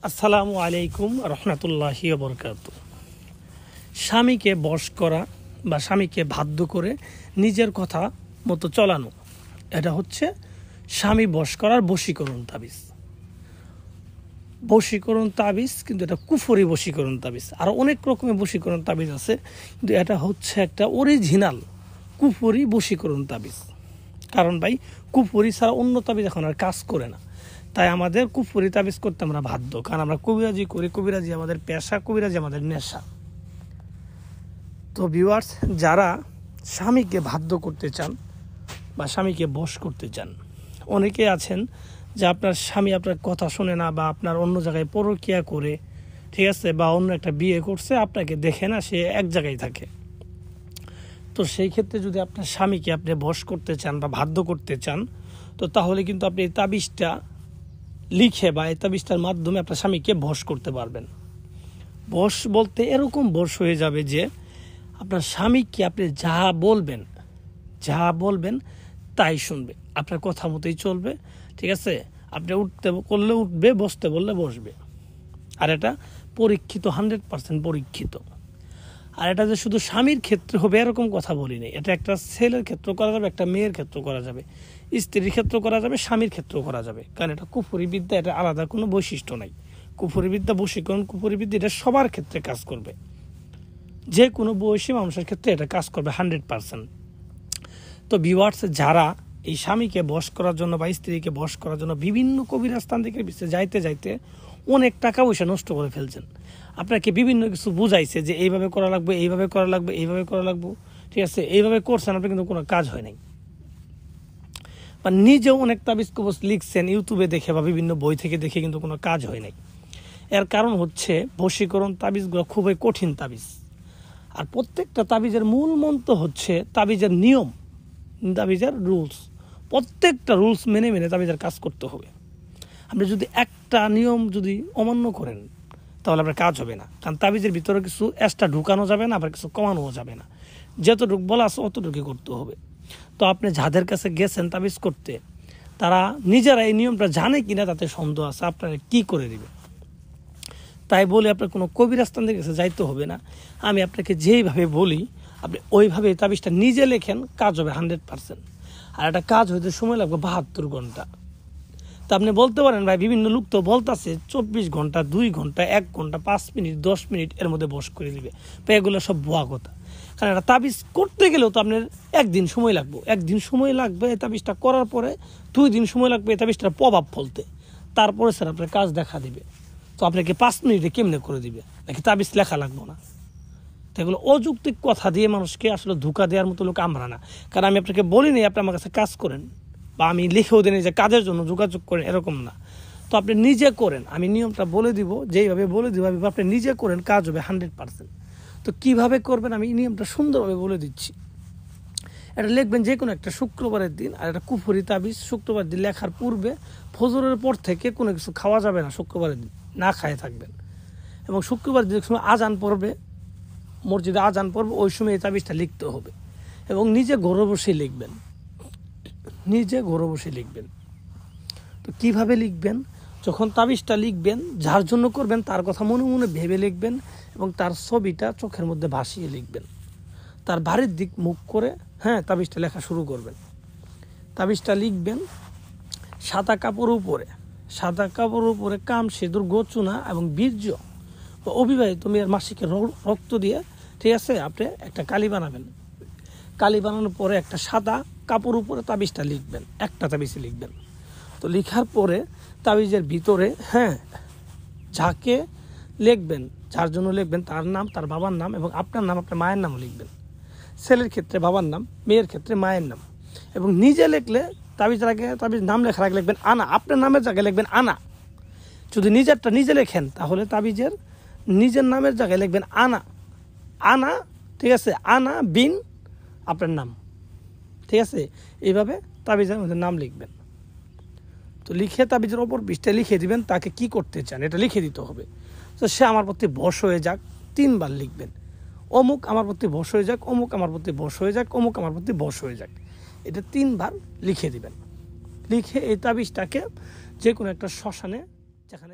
আসসালামু আলাইকুম রহমতুল্লাহি ওয়া বারাকাতুহু। স্বামীকে বশ করা বা স্বামীকে বাধ্য করে নিজের কথা মতো চলানো, এটা হচ্ছে স্বামী বশ করার বশীকরণ তাবিজ। বশীকরণ তাবিজ কিন্তু এটা কুফরি বশীকরণ তাবিজ। আরও অনেক রকমের বশীকরণ তাবিজ আছে, কিন্তু এটা হচ্ছে একটা অরিজিনাল কুফরি বশীকরণ তাবিজ। কারণ ভাই, কুফরি ছাড়া অন্য তাবিজ এখন আর কাজ করে না। তাই আমাদের কুফরি তাবিজ করতে আমরা বাধ্য, কারণ আমরা কবিরাজি করি। কবিরাজি আমাদের পেশা, কবিরাজি আমাদের নেশা। তো ভিউয়ার্স, যারা স্বামীকে বাধ্য করতে চান বা স্বামীকে বশ করতে চান, অনেকে আছেন যে আপনার স্বামী আপনার কথা শোনে না, বা আপনার অন্য জায়গায় পরকীয়া করে, ঠিক আছে, বা অন্য একটা বিয়ে করছে, আপনাকে দেখে না, সে এক জায়গায় থাকে। তো সেই ক্ষেত্রে যদি আপনার স্বামীকে আপনি বশ করতে চান বা বাধ্য করতে চান, তো তাহলে কিন্তু আপনি এই তাবিজটা লিখে বা এই তাবিজটার মাধ্যমে আপনার স্বামীকে বশ করতে পারবেন। বশ বলতে এরকম বশ হয়ে যাবে যে আপনার স্বামীকে আপনি যা বলবেন তাই শুনবে, আপনার কথা মতোই চলবে, ঠিক আছে। আপনি উঠতে করলে উঠবে, বসতে বললে বসবে। আর এটা পরীক্ষিত, 100% পরীক্ষিত। আর এটা যে শুধু স্বামীর ক্ষেত্রে হবে এরকম কথা বলি নেই। এটা একটা ছেলের ক্ষেত্রে করা যাবে, একটা মেয়ের ক্ষেত্রে করা যাবে, স্ত্রীর ক্ষেত্রে করা যাবে, স্বামীর ক্ষেত্রেও করা যাবে। কারণ এটা কুফরি বিদ্যা, এটা আলাদা কোনো বৈশিষ্ট্য নাই। কুফরি বিদ্যা, বশীকরণ, কুফরি বিদ্যা এটা সবার ক্ষেত্রে কাজ করবে। যে কোনো বয়সী মানুষের ক্ষেত্রে এটা কাজ করবে 100%। তো ভিউয়ার্স, যারা এই স্বামীকে বশ করার জন্য বা স্ত্রীকে বশ করার জন্য বিভিন্ন কবিরাস্থান থেকে যাইতে যাইতে অনেক টাকা পয়সা নষ্ট করে ফেলছেন, আপনাকে বিভিন্ন কিছু বুঝাইছে যে এইভাবে করা লাগবে, এইভাবে করা লাগবে, এইভাবে করা লাগবে, ঠিক আছে, এইভাবে করছেন, আপনি কিন্তু কোনো কাজ হয় নাই। বা নিজেও অনেক তাবিজ কবজ লিখছেন ইউটিউবে দেখে বা বিভিন্ন বই থেকে দেখে, কিন্তু কোনো কাজ হয় নাই। এর কারণ হচ্ছে বশীকরণ তাবিজগুলো খুবই কঠিন তাবিজ। আর প্রত্যেকটা তাবিজের মূল মন্ত্র হচ্ছে তাবিজের নিয়ম, তাবিজের রুলস। প্রত্যেকটা রুলস মেনে মেনে তাবিজের কাজ করতে হবে। আপনি যদি একটা নিয়ম যদি অমান্য করেন, তাহলে আপনার কাজ হবে না। কারণ তাবিজের ভিতরে কিছু এক্সট্রা ঢুকানো যাবে না, আবার কিছু কমানোও যাবে না। যতটুকু বলা আছে অতটুকুই করতে হবে। তো আপনি যাদের কাছে গেছেন তাবিজ করতে, তারা নিজেরা এই নিয়মটা জানে কিনা তাতে সন্দেহ আছে, আপনারা কি করে দিবে। তাই বলে আপনার কোনো কবিরাস্থানের কাছে যাইতে হবে না। আমি আপনাকে যেইভাবে বলি আপনি ওইভাবে তাবিজটা নিজে লেখেন, কাজ হবে 100%। আর একটা কাজ হইতে সময় লাগবে 72 ঘন্টা। তা আপনি বলতে পারেন ভাই, বিভিন্ন লোক তো বলতেছে 24 ঘন্টা, 2 ঘন্টা, 1 ঘন্টা, 5 মিনিট, 10 মিনিট এর মধ্যে বশ করে দিবে। তো এগুলো সব ভুয়া কথা। কারণ একটা তাবিজ করতে গেলেও তো আপনার একদিন সময় লাগবে। একদিন সময় লাগবে এই তাবিজটা করার পরে, 2 দিন সময় লাগবে এই তাবিজটার প্রভাব ফলতে। তারপরে স্যার আপনার কাজ দেখা দিবে। তো আপনাকে 5 মিনিটে কেমনে করে দিবে? নাকি তাবিজ লেখা লাগবে না? তো এগুলো অযৌক্তিক কথা দিয়ে মানুষকে আসলে ধোঁকা দেওয়ার মতো লোক আমরা না। কারণ আমি আপনাকে বলিনি আপনি আমার কাছে কাজ করেন, বা আমি লিখেও দিই যে কাজের জন্য যোগাযোগ করেন, এরকম না। তো আপনি নিজে করেন, আমি নিয়মটা বলে দিব, যেইভাবে বলে দিব আপনি নিজে করেন, কাজ হবে 100%। তো কীভাবে করবেন আমি নিয়মটা সুন্দরভাবে বলে দিচ্ছি। এটা লিখবেন যে কোনো একটা শুক্রবারের দিন। আর এটা কুফরি তাবিজ। শুক্রবার দিন লেখার পূর্বে ফজরের পর থেকে কোনো কিছু খাওয়া যাবে না, শুক্রবারের দিন না খায় থাকবেন। এবং শুক্রবার যে সময় আজান পড়বে, মসজিদে আজান পড়বে, ওই সময় এই তাবিজটা লিখতে হবে। এবং নিজে ঘরে বসে লিখবেন, নিজে ঘরে বসে লিখবেন। তো কীভাবে লিখবেন? যখন তাবিজটা লিখবেন, যার জন্য করবেন তার কথা মনে মনে ভেবে লিখবেন, এবং তার ছবিটা চোখের মধ্যে ভাসিয়ে লিখবেন। তার বাড়ির দিক মুখ করে তাবিজটা লেখা শুরু করবেন। তাবিজটা লিখবেন সাদা কাপড়ের উপরে, সাদা কাপড়ের উপরে কাম, সিঁদুর, গোচুনা এবং বীর্য বা অবিবাহিত মেয়ের মাসিকের রক্ত দিয়ে, ঠিক আছে, আপনি একটা কালি বানাবেন। কালি বানানোর পরে একটা সাদা কাপড় উপরে তাবিজটা লিখবেন, একটা তাবিজে লিখবেন। তো লেখার পরে তাবিজের ভিতরে যাকে লিখবেন, যার জন্য লিখবেন, তার নাম, তার বাবার নাম এবং আপনার নাম, আপনার মায়ের নামও লিখবেন। ছেলের ক্ষেত্রে বাবার নাম, মেয়ের ক্ষেত্রে মায়ের নাম। এবং নিজে লিখলে তাবিজের আগে, তাবিজ নাম লেখার আগে লিখবেন আনা, আপনার নামের জায়গায় লিখবেন আনা। যদি নিজেরটা নিজে লেখেন তাহলে তাবিজের নিজের নামের জায়গায় লিখবেন আনা, আনা, ঠিক আছে, আনা বিন আপনার নাম, ঠিক আছে। এইভাবে তাবিজের মধ্যে নাম লিখবেন। তো লিখে তাবিজের ওপর পৃষ্ঠায় লিখে দিবেন তাকে কি করতে চান, এটা লিখে দিতে হবে। তো সে আমার প্রতি বশ হয়ে যাক, 3 বার লিখবেন। অমুক আমার প্রতি বশ হয়ে যাক, অমুক আমার প্রতি বশ হয়ে যাক, অমুক আমার প্রতি বশ হয়ে যাক। এটা 3 বার লিখে দিবেন। লিখে এই তাবিজটাকে যে কোনো একটা শ্মশানে, যেখানে